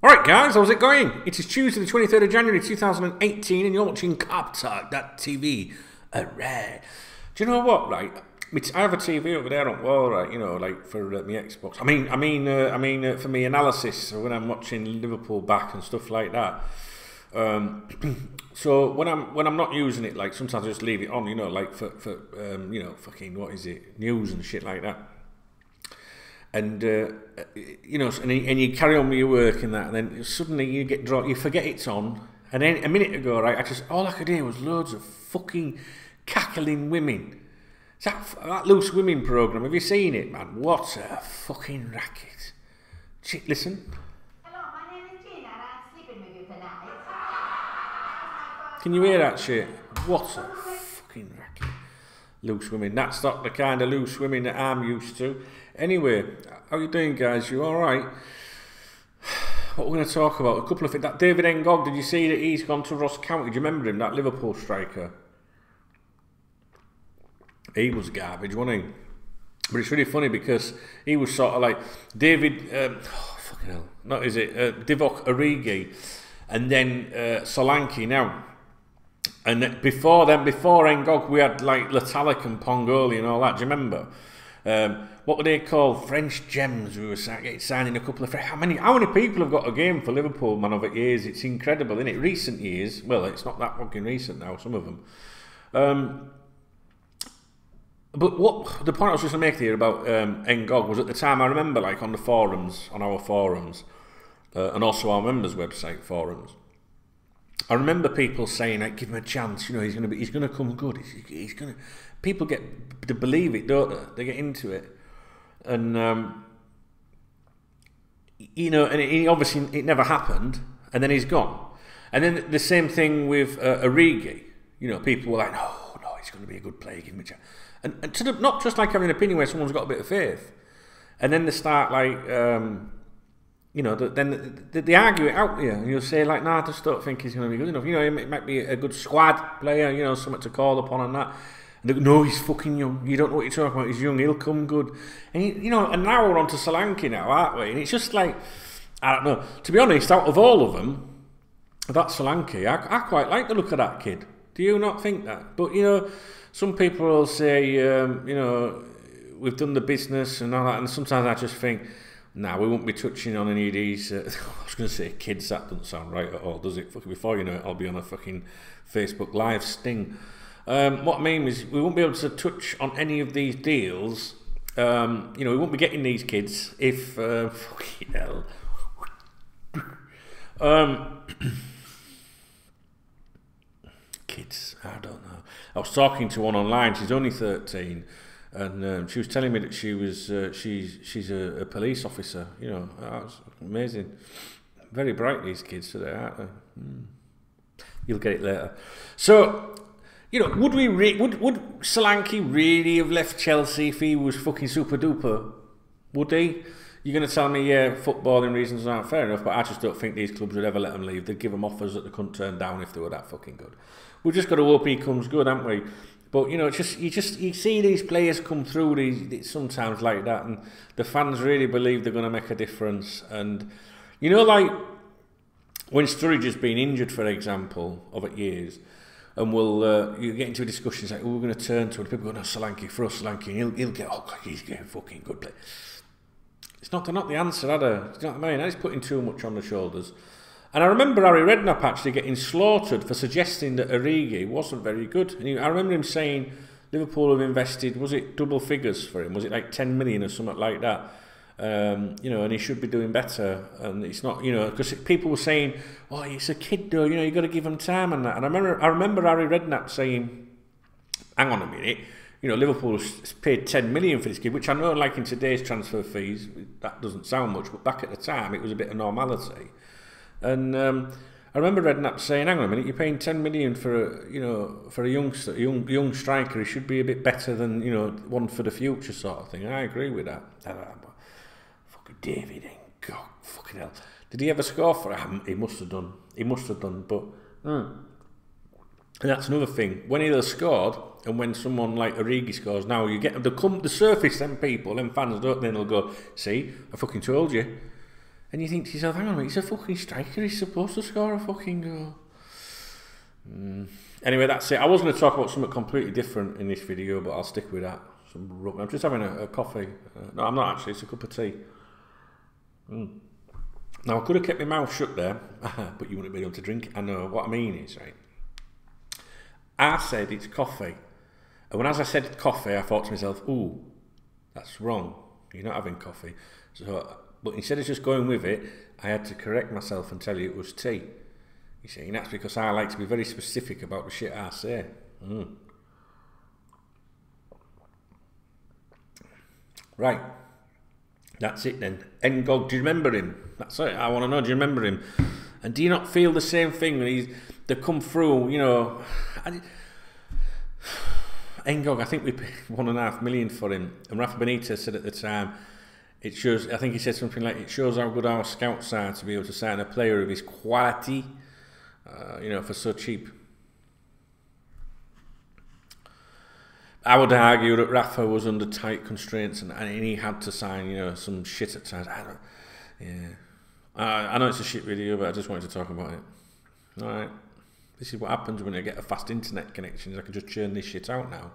Alright guys, how's it going? It is Tuesday the 23rd of January 2018 and you're watching KopTalk.tv. Alright. Do you know what, right? I have a TV over there on wall, right, you know, like for my Xbox. I mean, for me analysis when I'm watching Liverpool back and stuff like that. So when I'm not using it, like sometimes I just leave it on, you know, like for you know, fucking what is it, news and shit like that. And you know, and you carry on with your work and that, and then suddenly you get dropped, you forget it's on, and then a minute ago, right, all I could hear was loads of fucking cackling women. It's that Loose Women programme, have you seen it, man? What a fucking racket. Listen. Hello, my name is Gina and I'm sleeping with you tonight. Can you hear that shit? What a fucking racket. Loose Women. That's not the kind of loose women that I'm used to. Anyway, how you doing, guys? You alright? What we're going to talk about, a couple of things. That David Ngog, did you see that he's gone to Ross County? Do you remember him, that Liverpool striker? He was garbage, wasn't he? But it's really funny because he was sort of like David, fucking hell, not is it, Divock Origi, and then Solanke now. And before Ngog, we had like Latalik and Pongoli and all that. Do you remember? What were they called? French gems. We were signing a couple of. How many people have got a game for Liverpool, man, over years? It's incredible, isn't it? Recent years. Well, it's not that fucking recent now. Some of them. But what the point I was just going to make here about Ngog was at the time. I remember, like on the forums, on our forums, and also our members' website forums. I remember people saying, like, give him a chance. You know, he's going to come good. He's going to. People get to believe it, don't they? They get into it, and you know, and he obviously it never happened, and then he's gone. And then the same thing with Origi. You know, people were like, no, he's going to be a good player. Give him a chance. And to not just like having an opinion where someone's got a bit of faith, and then they start like. You know, then they argue it out here, and you'll say like, "Nah, I just don't think he's going to be good enough." You know, it might be a good squad player, you know, something to call upon and that. And they go, "No, he's fucking young. You don't know what you're talking about. He's young. He'll come good." And you know, and now we're on to Solanke now, aren't we? And it's just like, I don't know. To be honest, out of all of them, that Solanke, I quite like the look of that kid. Do you not think that? But you know, some people will say, you know, we've done the business and all that, and sometimes I just think. Nah, we won't be touching on any of these. I was going to say kids. That doesn't sound right at all, does it? Fucking before you know it, I'll be on a fucking Facebook Live sting. What I mean is, we won't be able to touch on any of these deals. You know, we won't be getting these kids if fucking hell. Kids, I don't know. I was talking to one online. She's only 13. And she was telling me that she was she's a police officer. You know, that's amazing. Very bright, these kids today, aren't they? You'll get it later. So, you know, would Solanke really have left Chelsea if he was fucking super duper? Would he? You're going to tell me, yeah, footballing reasons aren't fair enough, but I just don't think these clubs would ever let him leave. They'd give him offers that they couldn't turn down if they were that fucking good. We've just got to hope he comes good, haven't we? But you know, you see these players come through these sometimes like that, and the fans really believe they're going to make a difference. And you know, like when Sturridge has been injured, for example, over years, and you get into a discussion, it's like, oh, we're going to turn to it. People go, no, Solanke for us, Solanke, and he'll get, he's getting fucking good play. They're not the answer, are they? Do you know what I mean? He's putting too much on the shoulders. And I remember Harry Redknapp actually getting slaughtered for suggesting that Origi wasn't very good. And I remember him saying Liverpool have invested, was it double figures for him? Was it like 10 million or something like that? You know, and he should be doing better. And it's not, you know, because people were saying, oh, it's a kid though, you know, you've got to give him time and that. And I remember Harry Redknapp saying, hang on a minute, you know, Liverpool has paid 10 million for this kid, which I know, like in today's transfer fees, that doesn't sound much, but back at the time, it was a bit of normality. And I remember Redknapp saying, "Hang on a minute, you're paying 10 million for a youngster, young striker. He should be a bit better than, you know, one for the future sort of thing." And I agree with that. Fucking David Ngog, fucking hell. Did he ever score for him? He must have done. He must have done. But and that's another thing. When he scored, and when someone like Origi scores, now you get the surface. Them people, them fans, don't they? They'll go, "See, I fucking told you." And you think to yourself, hang on a minute, he's a fucking striker, he's supposed to score a fucking goal. Anyway, that's it. I was going to talk about something completely different in this video, but I'll stick with that. I'm just having a coffee. No, I'm not actually, it's a cup of tea. Now, I could have kept my mouth shut there, but you wouldn't be able to drink it. I know. What I mean is, right, I said it's coffee. And as I said coffee, I thought to myself, ooh, that's wrong. You're not having coffee. But instead of just going with it, I had to correct myself and tell you it was tea. You see, and that's because I like to be very specific about the shit I say. Right. That's it then. Ngog, do you remember him? That's it. I want to know, do you remember him? And do you not feel the same thing when they come through, you know? Ngog, I think we paid $1.5 million for him. And Rafa Benitez said at the time, it shows, I think he said something like, it shows how good our scouts are to be able to sign a player of his quality, you know, for so cheap. I would argue that Rafa was under tight constraints and he had to sign, you know, some shit at times. I know it's a shit video, but I just wanted to talk about it. Alright. This is what happens when I get a fast internet connection. I can just churn this shit out now.